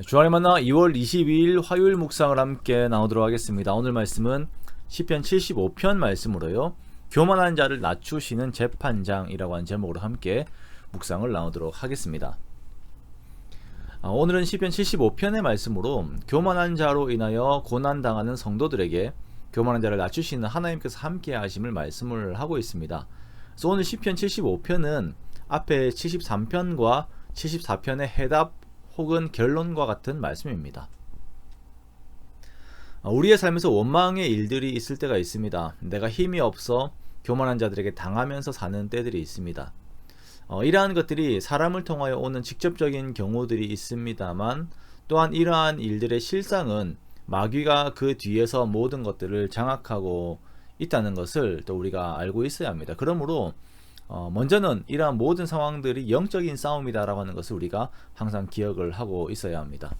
주안의 만나 2월 22일 화요일 묵상을 함께 나누도록 하겠습니다. 오늘 말씀은 시편 75편 말씀으로요. 교만한 자를 낮추시는 재판장이라고 하는 제목으로 함께 묵상을 나누도록 하겠습니다. 오늘은 시편 75편의 말씀으로 교만한 자로 인하여 고난당하는 성도들에게 교만한 자를 낮추시는 하나님께서 함께 하심을 말씀을 하고 있습니다. 그래서 오늘 시편 75편은 앞에 73편과 74편의 해답 혹은 결론과 같은 말씀입니다. 우리의 삶에서 원망의 일들이 있을 때가 있습니다. 내가 힘이 없어 교만한 자들에게 당하면서 사는 때들이 있습니다. 이러한 것들이 사람을 통하여 오는 직접적인 경우들이 있습니다만 또한 이러한 일들의 실상은 마귀가 그 뒤에서 모든 것들을 장악하고 있다는 것을 또 우리가 알고 있어야 합니다. 그러므로 먼저는 이러한 모든 상황들이 영적인 싸움이다라고 하는 것을 우리가 항상 기억을 하고 있어야 합니다.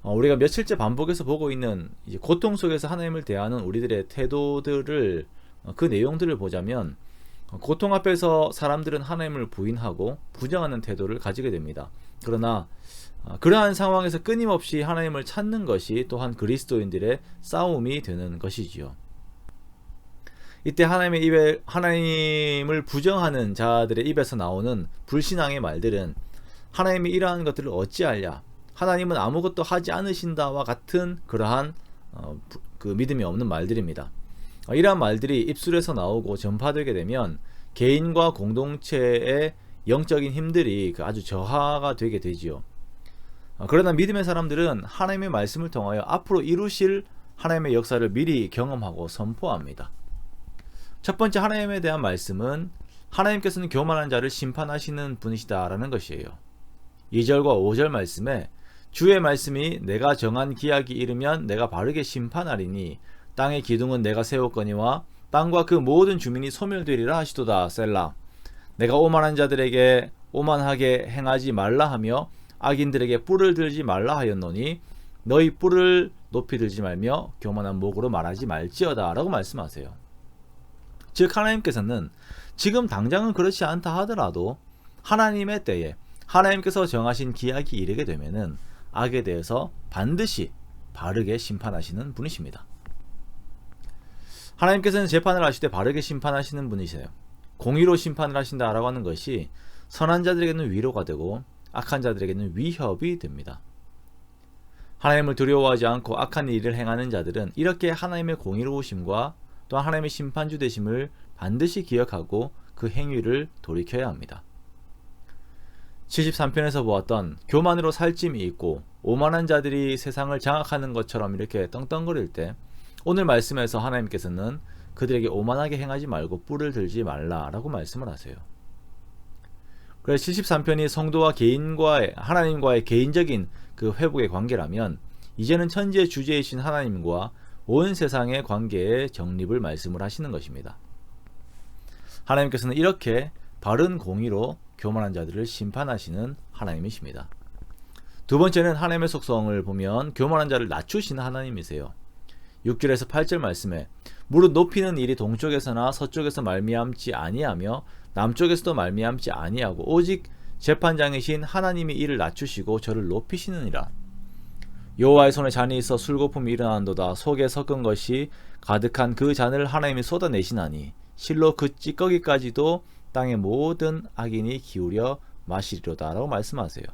우리가 며칠째 반복해서 보고 있는 이제 고통 속에서 하나님을 대하는 우리들의 태도들을 그 내용들을 보자면 고통 앞에서 사람들은 하나님을 부인하고 부정하는 태도를 가지게 됩니다. 그러나 그러한 상황에서 끊임없이 하나님을 찾는 것이 또한 그리스도인들의 싸움이 되는 것이지요. 이때 하나님을 부정하는 자들의 입에서 나오는 불신앙의 말들은 하나님이 이러한 것들을 어찌하랴, 하나님은 아무것도 하지 않으신다와 같은 그러한 그 믿음이 없는 말들입니다. 이러한 말들이 입술에서 나오고 전파되게 되면 개인과 공동체의 영적인 힘들이 아주 저하가 되게 되지요. 그러나 믿음의 사람들은 하나님의 말씀을 통하여 앞으로 이루실 하나님의 역사를 미리 경험하고 선포합니다. 첫 번째 하나님에 대한 말씀은 하나님께서는 교만한 자를 심판하시는 분이시다라는 것이에요. 2절과 5절 말씀에 주의 말씀이 내가 정한 기약이 이르면 내가 바르게 심판하리니 땅의 기둥은 내가 세웠거니와 땅과 그 모든 주민이 소멸되리라 하시도다. 셀라. 내가 오만한 자들에게 오만하게 행하지 말라 하며 악인들에게 뿔을 들지 말라 하였노니 너희 뿔을 높이 들지 말며 교만한 목으로 말하지 말지어다 라고 말씀하세요. 즉 하나님께서는 지금 당장은 그렇지 않다 하더라도 하나님의 때에 하나님께서 정하신 기약이 이르게 되면은 악에 대해서 반드시 바르게 심판하시는 분이십니다. 하나님께서는 재판을 하실 때 바르게 심판하시는 분이세요. 공의로 심판을 하신다라고 하는 것이 선한 자들에게는 위로가 되고 악한 자들에게는 위협이 됩니다. 하나님을 두려워하지 않고 악한 일을 행하는 자들은 이렇게 하나님의 공의로우심과 또한 하나님의 심판주 되심을 반드시 기억하고 그 행위를 돌이켜야 합니다. 73편에서 보았던 교만으로 살찜이 있고 오만한 자들이 세상을 장악하는 것처럼 이렇게 떵떵거릴 때 오늘 말씀에서 하나님께서는 그들에게 오만하게 행하지 말고 뿔을 들지 말라라고 말씀을 하세요. 그래서 73편이 성도와 하나님과의 개인적인 그 회복의 관계라면 이제는 천지의 주제이신 하나님과 온 세상의 관계의 정립을 말씀을 하시는 것입니다. 하나님께서는 이렇게 바른 공의로 교만한 자들을 심판하시는 하나님이십니다. 두 번째는 하나님의 속성을 보면 교만한 자를 낮추시는 하나님이세요. 6절에서 8절 말씀에 무릇 높이는 일이 동쪽에서나 서쪽에서 말미암지 아니하며 남쪽에서도 말미암지 아니하고 오직 재판장이신 하나님이 이를 낮추시고 저를 높이시느니라. 여호와의 손에 잔이 있어 술거품이 일어난도다. 속에 섞은 것이 가득한 그 잔을 하나님이 쏟아내시나니 실로 그 찌꺼기까지도 땅의 모든 악인이 기울여 마시리로다 라고 말씀하세요.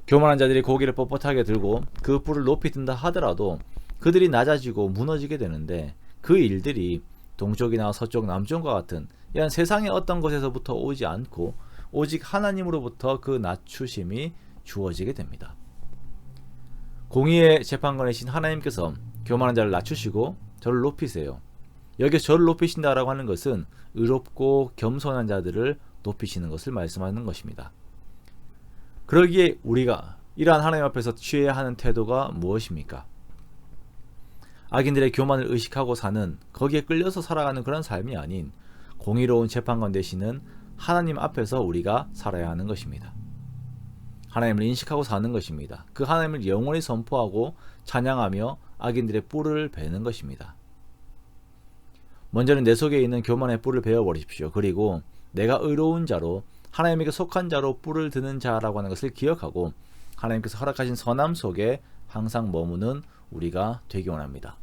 교만한 자들이 고기를 뻣뻣하게 들고 그 뿔을 높이 든다 하더라도 그들이 낮아지고 무너지게 되는데 그 일들이 동쪽이나 서쪽, 남쪽과 같은 이런 세상의 어떤 곳에서부터 오지 않고 오직 하나님으로부터 그 낮추심이 주어지게 됩니다. 공의의 재판관이신 하나님께서 교만한 자를 낮추시고 저를 높이세요. 여기서 저를 높이신다라고 하는 것은 의롭고 겸손한 자들을 높이시는 것을 말씀하는 것입니다. 그러기에 우리가 이러한 하나님 앞에서 취해야 하는 태도가 무엇입니까? 악인들의 교만을 의식하고 사는, 거기에 끌려서 살아가는 그런 삶이 아닌 공의로운 재판관 되시는 하나님 앞에서 우리가 살아야 하는 것입니다. 하나님을 인식하고 사는 것입니다. 그 하나님을 영원히 선포하고 찬양하며 악인들의 뿔을 베는 것입니다. 먼저는 내 속에 있는 교만의 뿔을 베어버리십시오. 그리고 내가 의로운 자로 하나님에게 속한 자로 뿔을 드는 자라고 하는 것을 기억하고 하나님께서 허락하신 선함 속에 항상 머무는 우리가 되기 원합니다.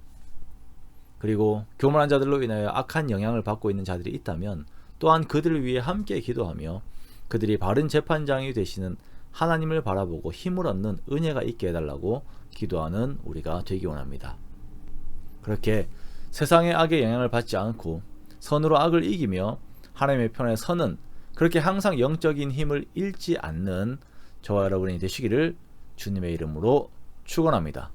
그리고 교만한 자들로 인하여 악한 영향을 받고 있는 자들이 있다면 또한 그들을 위해 함께 기도하며 그들이 바른 재판장이 되시는 하나님을 바라보고 힘을 얻는 은혜가 있게 해달라고 기도하는 우리가 되기 원합니다. 그렇게 세상의 악의 영향을 받지 않고 선으로 악을 이기며 하나님의 편에 서는, 그렇게 항상 영적인 힘을 잃지 않는 저와 여러분이 되시기를 주님의 이름으로 축원합니다.